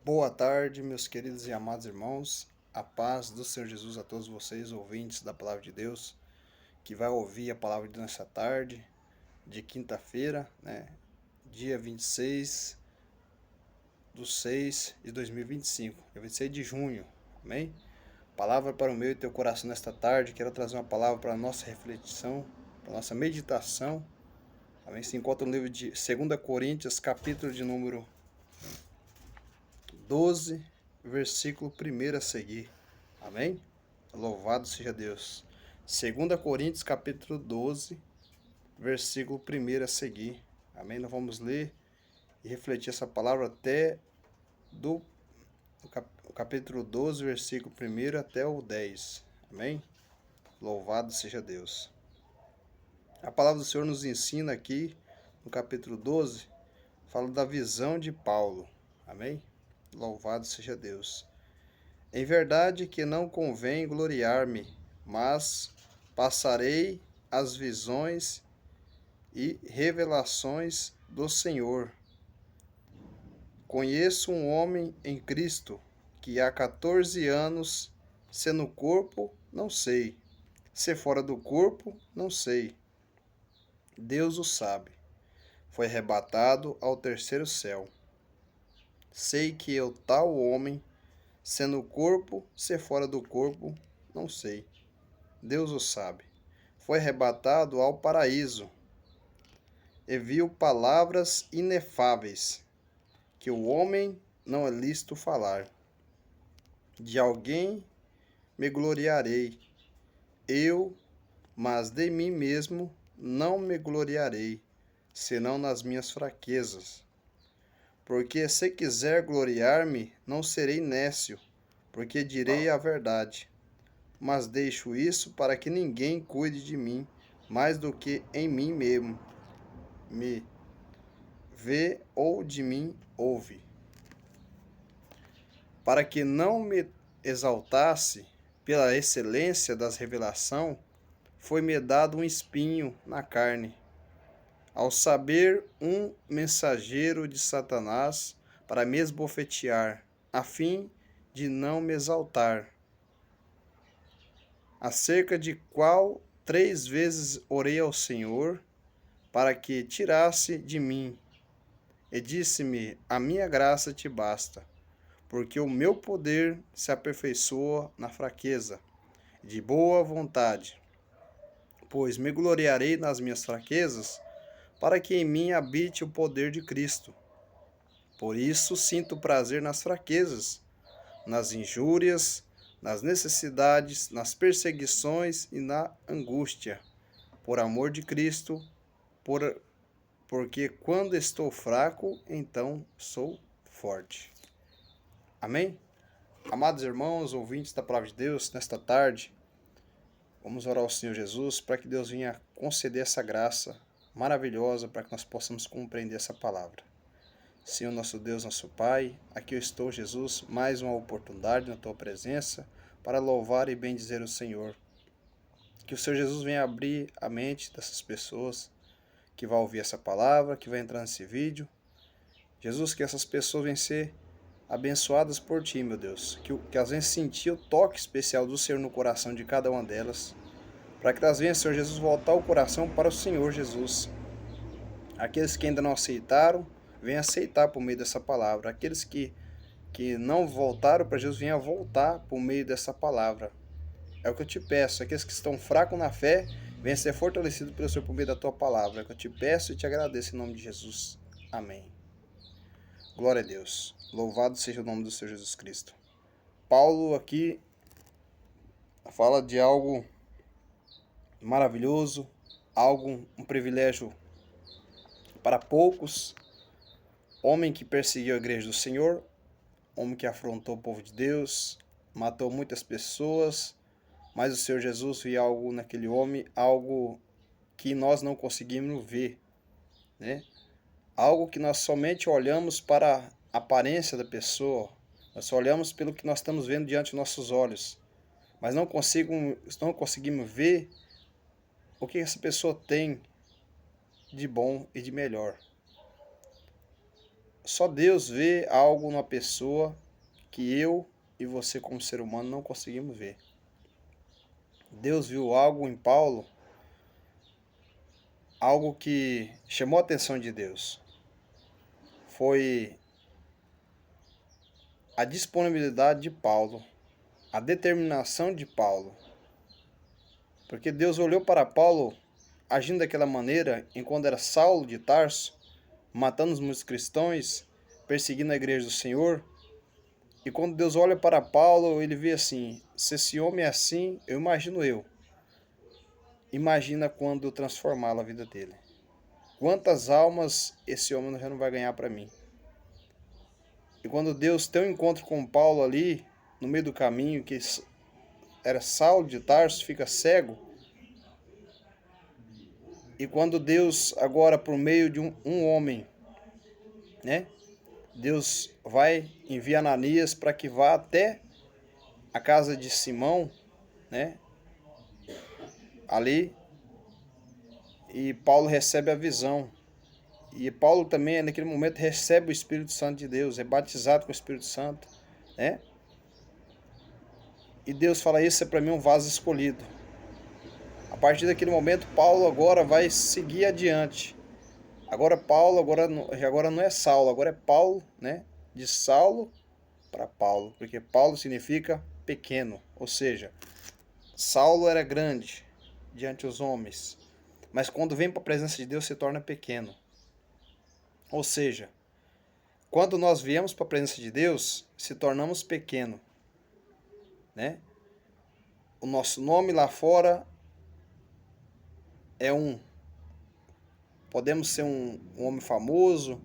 Boa tarde, meus queridos e amados irmãos. A paz do Senhor Jesus a todos vocês, ouvintes da Palavra de Deus, que vai ouvir a palavra de nessa tarde, de quinta-feira, dia 26 de 6 de 2025, dia 26 de junho, amém? Palavra para o meu e teu coração nesta tarde. Quero trazer uma palavra para a nossa reflexão, para a nossa meditação, amém? Se encontra no livro de 2 Coríntios, capítulo de número 12, versículo 1 a seguir. Amém? Louvado seja Deus. 2 Coríntios, capítulo 12, versículo 1 a seguir. Amém? Nós vamos ler e refletir essa palavra até do capítulo 12, versículo 1 até o 10. Amém? Louvado seja Deus. A palavra do Senhor nos ensina aqui, no capítulo 12, fala da visão de Paulo. Amém? Louvado seja Deus. Em verdade que não convém gloriar-me, mas passarei as visões e revelações do Senhor. Conheço um homem em Cristo que há 14 anos, se no corpo, não sei, se fora do corpo, não sei. Deus o sabe. Foi arrebatado ao terceiro céu. Sei que eu tal homem, se no corpo, se fora do corpo, não sei. Deus o sabe. Foi arrebatado ao paraíso e viu palavras inefáveis, que o homem não é lícito falar. De alguém me gloriarei, eu, mas de mim mesmo não me gloriarei, senão nas minhas fraquezas. Porque se quiser gloriar-me, não serei nécio, porque direi a verdade. Mas deixo isso para que ninguém cuide de mim mais do que em mim mesmo me vê ou de mim ouve. Para que não me exaltasse pela excelência das revelações, foi-me dado um espinho na carne, ao saber um mensageiro de Satanás para me esbofetear, a fim de não me exaltar. Acerca de qual 3 vezes orei ao Senhor, para que tirasse de mim, e disse-me: a minha graça te basta, porque o meu poder se aperfeiçoa na fraqueza. De boa vontade, pois me gloriarei nas minhas fraquezas, para que em mim habite o poder de Cristo. Por isso sinto prazer nas fraquezas, nas injúrias, nas necessidades, nas perseguições e na angústia, por amor de Cristo, porque quando estou fraco, então sou forte. Amém? Amados irmãos, ouvintes da Palavra de Deus, nesta tarde, vamos orar ao Senhor Jesus para que Deus venha conceder essa graça maravilhosa para que nós possamos compreender essa palavra. Senhor nosso Deus, nosso Pai, aqui eu estou, Jesus, mais uma oportunidade na Tua presença para louvar e bendizer o Senhor. Que o Senhor Jesus venha abrir a mente dessas pessoas que vão ouvir essa palavra, que vai entrar nesse vídeo. Jesus, que essas pessoas venham ser abençoadas por Ti, meu Deus. Que elas venham sentir o toque especial do Senhor no coração de cada uma delas. Para que elas venham, Senhor Jesus, voltar o coração para o Senhor Jesus. Aqueles que ainda não aceitaram, venham aceitar por meio dessa palavra. Aqueles que não voltaram para Jesus, venham voltar por meio dessa palavra. É o que eu te peço. Aqueles que estão fracos na fé, venham ser fortalecidos pelo Senhor por meio da tua palavra. É o que eu te peço e te agradeço em nome de Jesus. Amém. Glória a Deus. Louvado seja o nome do Senhor Jesus Cristo. Paulo aqui fala de algo maravilhoso, um privilégio para poucos. Homem que perseguiu a igreja do Senhor, homem que afrontou o povo de Deus, matou muitas pessoas, mas o Senhor Jesus viu algo naquele homem, algo que nós não conseguimos ver, né? Algo que nós somente olhamos para a aparência da pessoa, nós só olhamos pelo que nós estamos vendo diante dos nossos olhos, mas não conseguimos ver o que essa pessoa tem de bom e de melhor. só Deus vê algo na pessoa que eu e você como ser humano não conseguimos ver. Deus viu algo em Paulo, algo que chamou a atenção de Deus. Foi a disponibilidade de Paulo, a determinação de Paulo. Porque Deus olhou para Paulo agindo daquela maneira enquanto era Saulo de Tarso, matando os muitos cristãos, perseguindo a igreja do Senhor. E quando Deus olha para Paulo, ele vê assim: se esse homem é assim, eu imagino eu. Imagina quando eu transformar a vida dele. Quantas almas esse homem já não vai ganhar para mim? E quando Deus tem um encontro com Paulo ali, no meio do caminho, que era Saulo de Tarso, fica cego. E quando Deus, agora por meio de um homem, né? Deus vai enviar Ananias para que vá até a casa de Simão, né? Ali. E Paulo recebe a visão. E Paulo também, naquele momento, recebe o Espírito Santo de Deus, é batizado com o Espírito Santo, né? E Deus fala: isso é para mim um vaso escolhido. A partir daquele momento, Paulo agora vai seguir adiante. Agora Paulo, agora não é Saulo, agora é Paulo, né? De Saulo para Paulo, porque Paulo significa pequeno, ou seja, Saulo era grande diante dos homens, mas quando vem para a presença de Deus se torna pequeno. Ou seja, quando nós viemos para a presença de Deus, se tornamos pequeno, né? O nosso nome lá fora é podemos ser um homem famoso,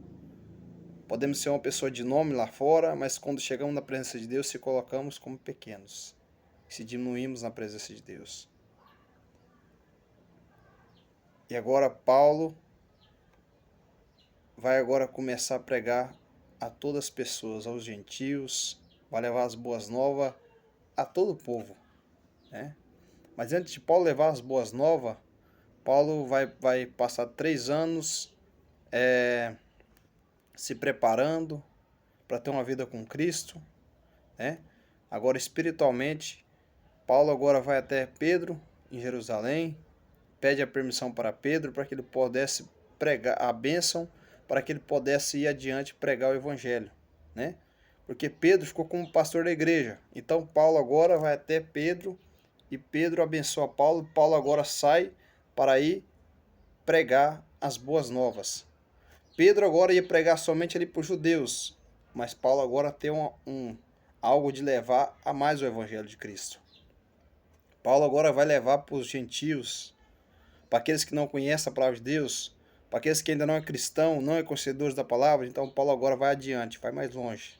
podemos ser uma pessoa de nome lá fora, mas quando chegamos na presença de Deus, se colocamos como pequenos, se diminuímos na presença de Deus. E agora Paulo vai agora começar a pregar a todas as pessoas, aos gentios, vai levar as boas novas a todo o povo, né? Mas antes de Paulo levar as boas novas, Paulo vai passar 3 anos se preparando para ter uma vida com Cristo, né? Agora espiritualmente, Paulo agora vai até Pedro em Jerusalém, pede a permissão para Pedro para que ele pudesse pregar a bênção, para que ele pudesse ir adiante pregar o evangelho, né? Porque Pedro ficou como pastor da igreja. Então Paulo agora vai até Pedro e Pedro abençoa Paulo. Paulo agora sai para ir pregar as boas novas. Pedro agora ia pregar somente ali para os judeus, mas Paulo agora tem algo de levar a mais o evangelho de Cristo. Paulo agora vai levar para os gentios, para aqueles que não conhecem a palavra de Deus, para aqueles que ainda não é cristão, não é conhecedores da palavra. Então Paulo agora vai adiante, vai mais longe.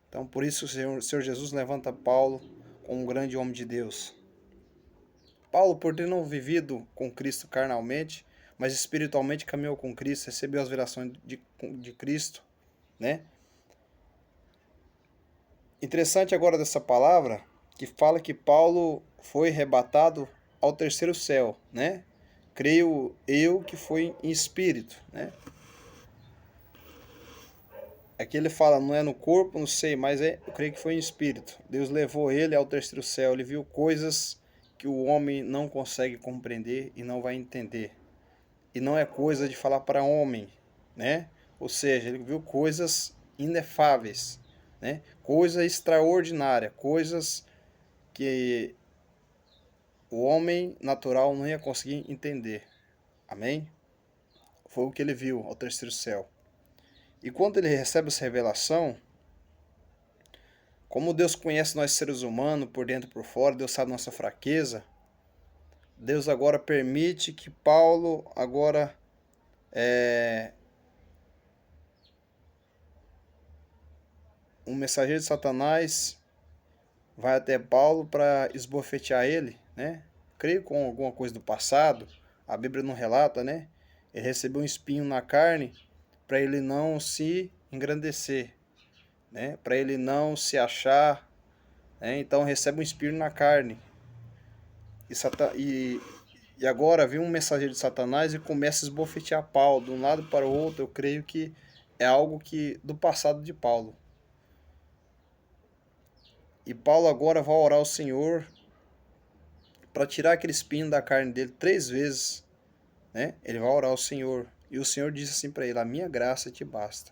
Então por isso o Senhor Jesus levanta Paulo como um grande homem de Deus. Paulo, por ter não vivido com Cristo carnalmente, mas espiritualmente caminhou com Cristo, recebeu as revelações de Cristo, né? Interessante agora dessa palavra, que fala que Paulo foi arrebatado ao terceiro céu, né? Creio eu que foi em espírito, né? Aqui ele fala, não é no corpo, não sei, mas eu creio que foi em espírito. Deus levou ele ao terceiro céu, ele viu coisas que o homem não consegue compreender e não vai entender. E não é coisa de falar para homem, né? Ou seja, ele viu coisas inefáveis, né? Coisa extraordinária, coisas que o homem natural não ia conseguir entender. Amém? Foi o que ele viu ao terceiro céu. E quando ele recebe essa revelação, como Deus conhece nós seres humanos por dentro e por fora, Deus sabe nossa fraqueza, Deus agora permite que Paulo agora um mensageiro de Satanás vai até Paulo para esbofetear ele, né? Creio com alguma coisa do passado, a Bíblia não relata, né? Ele recebeu um espinho na carne para ele não se engrandecer, né? Para ele não se achar, né? Então recebe um espinho na carne. E agora vem um mensageiro de Satanás e começa a esbofetear Paulo de um lado para o outro. Eu creio que é algo que do passado de Paulo. E Paulo agora vai orar ao Senhor para tirar aquele espinho da carne dele 3 vezes, né? Ele vai orar ao Senhor. E o Senhor diz assim para ele: a minha graça te basta,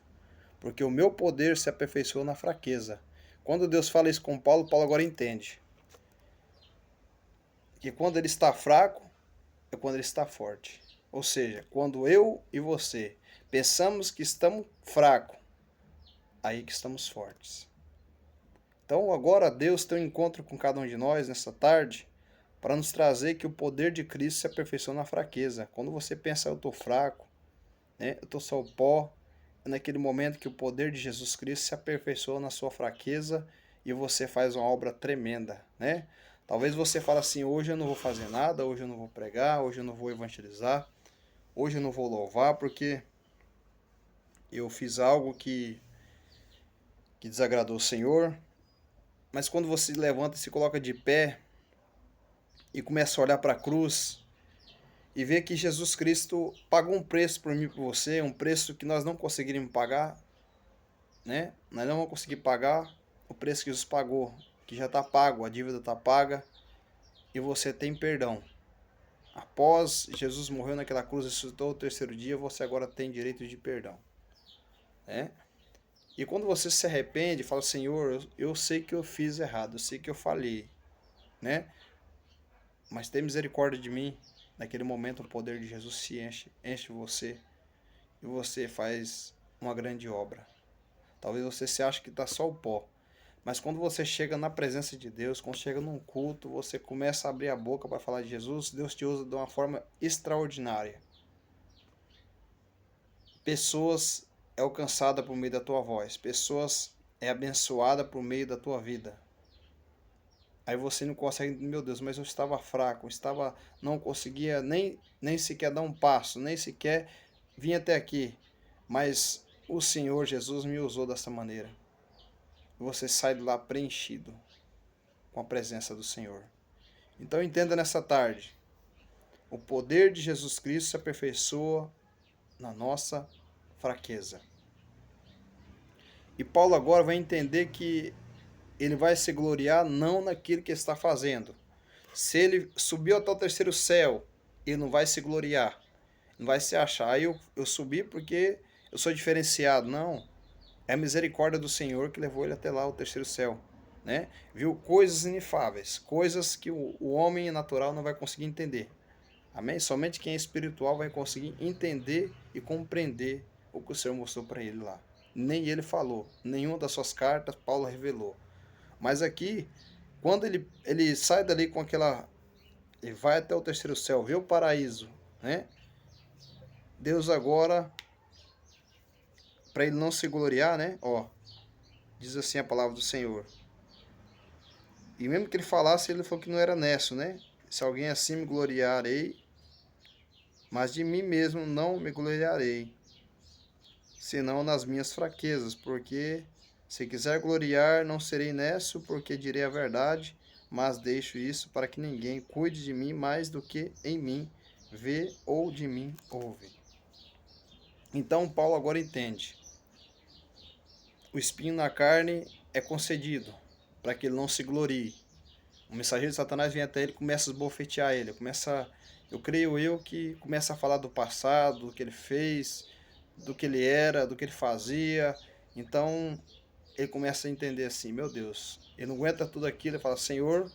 porque o meu poder se aperfeiçoa na fraqueza. Quando Deus fala isso com Paulo, Paulo agora entende que quando ele está fraco é quando ele está forte. Ou seja, quando eu e você pensamos que estamos fracos, aí que estamos fortes. Então agora Deus tem um encontro com cada um de nós nessa tarde para nos trazer que o poder de Cristo se aperfeiçoa na fraqueza. Quando você pensa, eu estou fraco, né? Eu estou só o pó, é naquele momento que o poder de Jesus Cristo se aperfeiçoa na sua fraqueza e você faz uma obra tremenda, né? Talvez você fale assim: hoje eu não vou fazer nada, hoje eu não vou pregar, hoje eu não vou evangelizar, hoje eu não vou louvar porque eu fiz algo que desagradou o Senhor. Mas quando você se levanta e se coloca de pé e começa a olhar para a cruz e ver que Jesus Cristo pagou um preço por mim e por você, um preço que nós não conseguiríamos pagar, né? Nós não vamos conseguir pagar o preço que Jesus pagou, que já está pago, a dívida está paga e você tem perdão. Após Jesus morreu naquela cruz e ressuscitou o terceiro dia, você agora tem direito de perdão, né? E quando você se arrepende, fala: Senhor, eu sei que eu fiz errado, eu sei que eu falhei, né? Mas tem misericórdia de mim. Naquele momento o poder de Jesus se enche você e você faz uma grande obra. Talvez você se ache que está só o pó, mas quando você chega na presença de Deus, quando chega num culto, você começa a abrir a boca para falar de Jesus, Deus te usa de uma forma extraordinária. Pessoas é alcançada por meio da tua voz, pessoas é abençoada por meio da tua vida. Aí você não consegue, meu Deus, mas eu estava fraco, não conseguia nem sequer dar um passo, nem sequer vir até aqui. Mas o Senhor Jesus me usou dessa maneira. Você sai de lá preenchido com a presença do Senhor. Então entenda nessa tarde, o poder de Jesus Cristo se aperfeiçoa na nossa fraqueza. E Paulo agora vai entender que ele vai se gloriar não naquilo que está fazendo. Se ele subiu até o terceiro céu, ele não vai se gloriar, não vai se achar: aí eu subi porque eu sou diferenciado. Não, é a misericórdia do Senhor que levou ele até lá, o terceiro céu, né? Viu coisas inefáveis, coisas que o homem natural não vai conseguir entender. Amém? Somente quem é espiritual vai conseguir entender e compreender o que o Senhor mostrou para ele lá. Nem ele falou, nenhuma das suas cartas Paulo revelou. Mas aqui, quando ele sai dali com aquela... Ele vai até o terceiro céu, vê o paraíso, né? Deus agora, para ele não se gloriar, né? Ó, diz assim a palavra do Senhor. E mesmo que ele falasse, ele falou que não era necio, né? Se alguém assim me gloriarei, mas de mim mesmo não me gloriarei, senão nas minhas fraquezas, porque se quiser gloriar, não serei necio, porque direi a verdade, mas deixo isso para que ninguém cuide de mim mais do que em mim vê ou de mim ouve. Então Paulo agora entende. O espinho na carne é concedido para que ele não se glorie. O mensageiro de Satanás vem até ele e começa a esbofetear ele. Eu creio que começa a falar do passado, do que ele fez, do que ele era, do que ele fazia. Então ele começa a entender assim: meu Deus, ele não aguenta tudo aquilo. Ele fala: Senhor,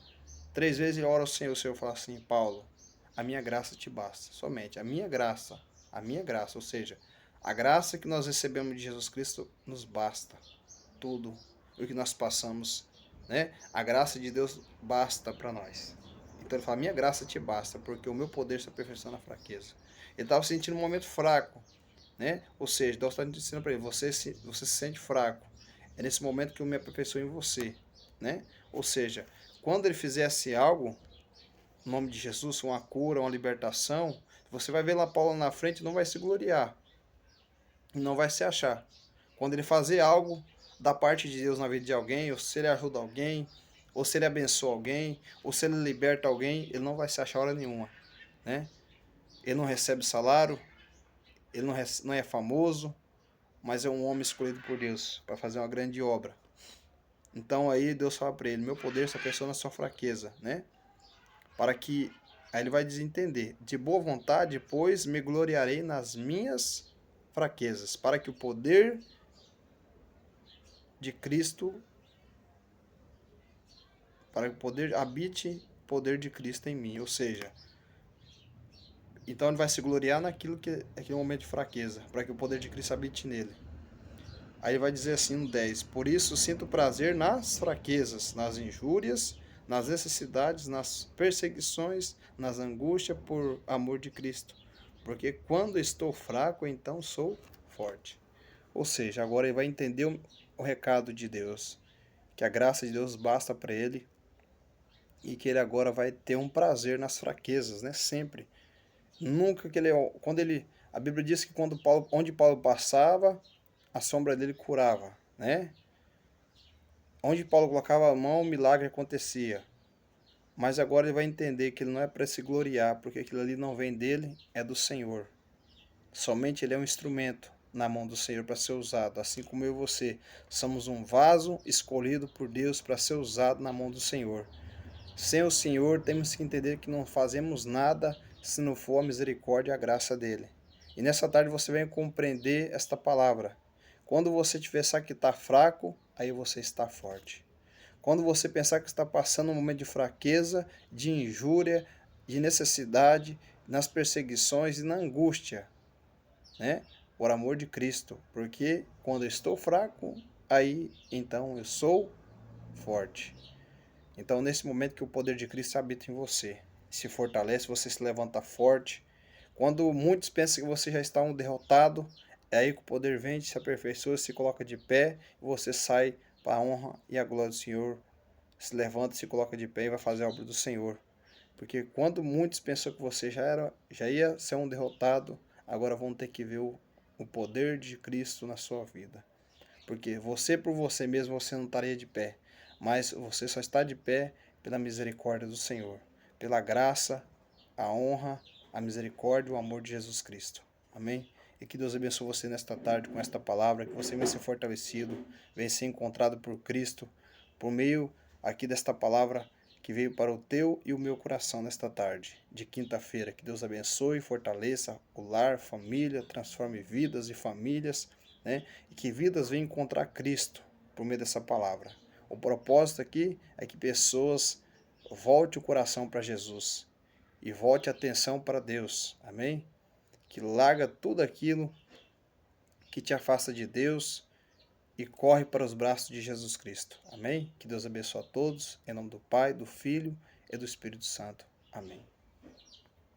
3 vezes ele ora ao Senhor. O Senhor fala assim: Paulo, a minha graça te basta, somente a minha graça, ou seja, a graça que nós recebemos de Jesus Cristo nos basta. Tudo o que nós passamos, né? A graça de Deus basta para nós. Então ele fala: minha graça te basta, porque o meu poder se aperfeiçoa na fraqueza. Ele estava se sentindo um momento fraco, né? Ou seja, Deus está dizendo para ele: você se sente fraco. É nesse momento que eu me aperfeiçoo em você, né? Ou seja, quando ele fizesse algo, no nome de Jesus, uma cura, uma libertação, você vai ver lá Paulo na frente, não vai se gloriar, não vai se achar. Quando ele fazer algo da parte de Deus na vida de alguém, ou se ele ajuda alguém, ou se ele abençoa alguém, ou se ele liberta alguém, ele não vai se achar hora nenhuma, né? Ele não recebe salário, ele não é famoso, mas é um homem escolhido por Deus para fazer uma grande obra. Então aí Deus fala para ele: meu poder se aperfeiçoa na sua fraqueza, né? Para que aí ele vai desentender. De boa vontade, pois me gloriarei nas minhas fraquezas, para que o poder de Cristo, para que o poder habite o poder de Cristo em mim. Ou seja, então ele vai se gloriar naquilo que é aquele momento de fraqueza, para que o poder de Cristo habite nele. Aí ele vai dizer assim no 10: por isso sinto prazer nas fraquezas, nas injúrias, nas necessidades, nas perseguições, nas angústias por amor de Cristo. Porque quando estou fraco, então sou forte. Ou seja, agora ele vai entender o recado de Deus, que a graça de Deus basta para ele e que ele agora vai ter um prazer nas fraquezas, né? Sempre. Nunca que ele, quando ele, a Bíblia diz que quando Paulo, onde Paulo passava, a sombra dele curava, né? Onde Paulo colocava a mão, o milagre acontecia. Mas agora ele vai entender que ele não é para se gloriar, porque aquilo ali não vem dele, é do Senhor. Somente ele é um instrumento na mão do Senhor para ser usado, assim como eu e você somos um vaso escolhido por Deus para ser usado na mão do Senhor. Sem o Senhor, temos que entender que não fazemos nada se não for a misericórdia e a graça dele. E nessa tarde você vai compreender esta palavra. Quando você pensar que está fraco, aí você está forte. Quando você pensar que está passando um momento de fraqueza, de injúria, de necessidade, nas perseguições e na angústia, né? Por amor de Cristo. Porque quando eu estou fraco, aí então eu sou forte. Então, nesse momento que o poder de Cristo habita em você, se fortalece, você se levanta forte. Quando muitos pensam que você já está um derrotado, é aí que o poder vem, se aperfeiçoa, se coloca de pé, e você sai para a honra e a glória do Senhor, se levanta, se coloca de pé e vai fazer a obra do Senhor. Porque quando muitos pensam que você já ia ser um derrotado, agora vão ter que ver o poder de Cristo na sua vida. Porque você por você mesmo você não estaria de pé, mas você só está de pé pela misericórdia do Senhor, pela graça, a honra, a misericórdia e o amor de Jesus Cristo. Amém? E que Deus abençoe você nesta tarde com esta palavra, que você venha ser fortalecido, venha ser encontrado por Cristo, por meio aqui desta palavra que veio para o teu e o meu coração nesta tarde de quinta-feira. Que Deus abençoe, fortaleça o lar, família, transforme vidas e famílias, né? E que vidas venham encontrar Cristo por meio dessa palavra. O propósito aqui é que pessoas volte o coração para Jesus e volte a atenção para Deus. Amém? Que larga tudo aquilo que te afasta de Deus e corre para os braços de Jesus Cristo. Amém? Que Deus abençoe a todos, em nome do Pai, do Filho e do Espírito Santo. Amém.